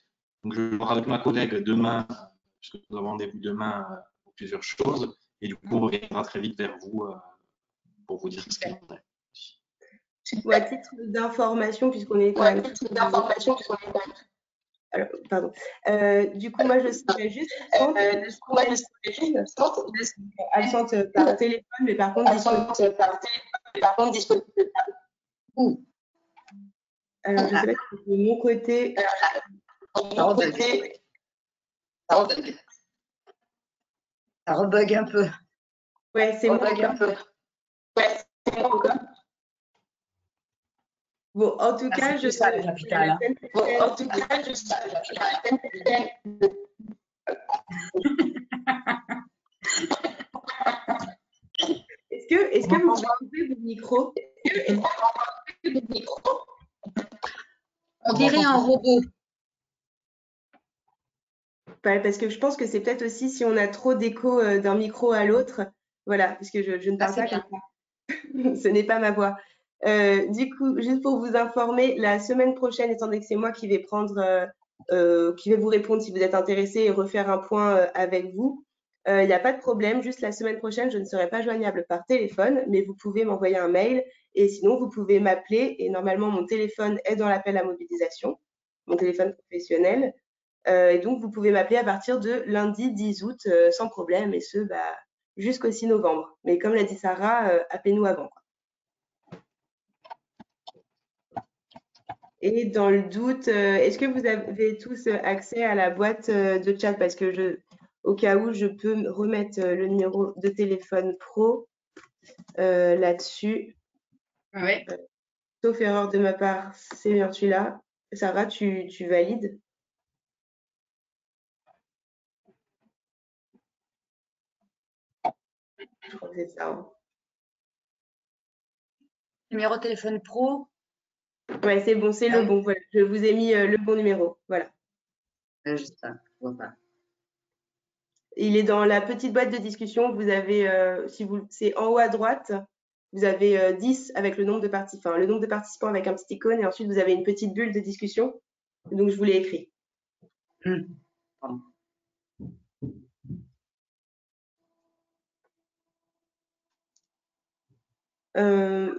Speaker 9: Donc je vais voir avec ma collègue demain, puisque nous avons rendez-vous demain pour plusieurs choses, et du coup on reviendra très vite vers vous pour vous dire ce qu'il en est.
Speaker 3: Ou à titre d'information, puisqu'on est quand même. Alors, pardon. Du coup, moi, je serais juste absente par téléphone, mais par contre disponible. Alors, je ne sais pas si de mon côté.
Speaker 7: Ça rebug un peu.
Speaker 3: Ouais, c'est moi. Bon, en tout cas, je
Speaker 7: ça, la capitale.
Speaker 3: Est-ce que vous entendez vos micros?
Speaker 7: On dirait un robot.
Speaker 3: Parce que je pense que c'est peut-être aussi si on a trop d'écho d'un micro à l'autre. Voilà, parce que je ne parle pas comme ça. Ce n'est pas ma voix. Du coup, juste pour vous informer, la semaine prochaine, étant donné que c'est moi qui vais qui vais vous répondre si vous êtes intéressé et refaire un point avec vous, il n'y a pas de problème. Juste la semaine prochaine, je ne serai pas joignable par téléphone, mais vous pouvez m'envoyer un mail et sinon, vous pouvez m'appeler. Et normalement, mon téléphone est dans l'appel à mobilisation, mon téléphone professionnel. Et donc, vous pouvez m'appeler à partir de lundi 10 août sans problème, et ce, jusqu'au 6 novembre. Mais comme l'a dit Sarah, appelez-nous avant, quoi. Et dans le doute, est-ce que vous avez tous accès à la boîte de chat? Parce que au cas où, je peux remettre le numéro de téléphone pro là-dessus.
Speaker 7: Oui.
Speaker 3: Sauf erreur de ma part, c'est bien celui-là. Sarah, tu valides? Je crois que c'est ça. Hein.
Speaker 7: Numéro de téléphone pro.
Speaker 3: Ouais, c'est bon, c'est le bon. Voilà. Je vous ai mis le bon numéro. Voilà.
Speaker 7: Juste ça, je vois pas.
Speaker 3: Il est dans la petite boîte de discussion. Vous avez, c'est en haut à droite, vous avez 10 avec le nombre de participants, le nombre de participants avec un petit icône, et ensuite vous avez une petite bulle de discussion. Donc je vous l'ai écrit.
Speaker 7: Pardon.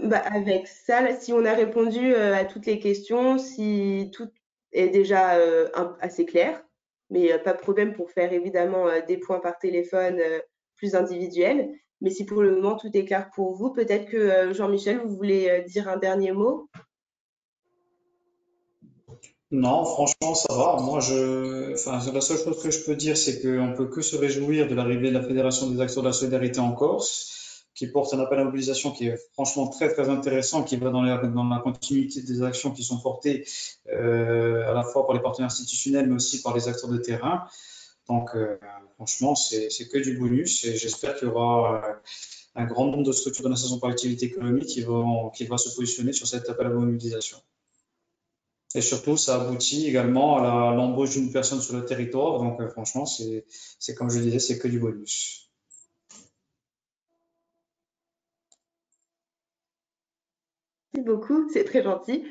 Speaker 3: Avec ça, là, si on a répondu à toutes les questions, si tout est déjà assez clair, mais pas de problème pour faire évidemment des points par téléphone plus individuels. Mais si pour le moment tout est clair pour vous, peut-être que Jean-Michel, vous voulez dire un dernier mot?
Speaker 2: Non, franchement, ça va. Moi, la seule chose que je peux dire, c'est qu'on peut que se réjouir de l'arrivée de la Fédération des acteurs de la solidarité en Corse, qui porte un appel à mobilisation qui est franchement très, très intéressant, qui va dans la continuité des actions qui sont portées à la fois par les partenaires institutionnels, mais aussi par les acteurs de terrain. Donc, franchement, c'est que du bonus et j'espère qu'il y aura un grand nombre de structures de l'insertion par l'activité économique qui va se positionner sur cet appel à mobilisation. Et surtout, ça aboutit également à l'embauche d'une personne sur le territoire. Donc, franchement, c'est comme je disais, c'est que du bonus.
Speaker 3: Merci beaucoup, c'est très gentil.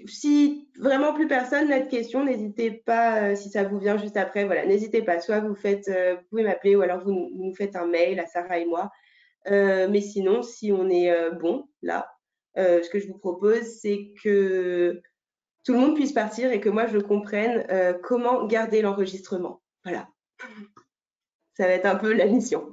Speaker 3: Si vraiment plus personne n'a de questions, n'hésitez pas, si ça vous vient juste après, voilà, n'hésitez pas. Soit vous pouvez m'appeler ou alors vous nous faites un mail à Sarah et moi. Mais sinon, si on est bon là, ce que je vous propose, c'est que tout le monde puisse partir et que moi je comprenne comment garder l'enregistrement. Voilà. Ça va être un peu la mission.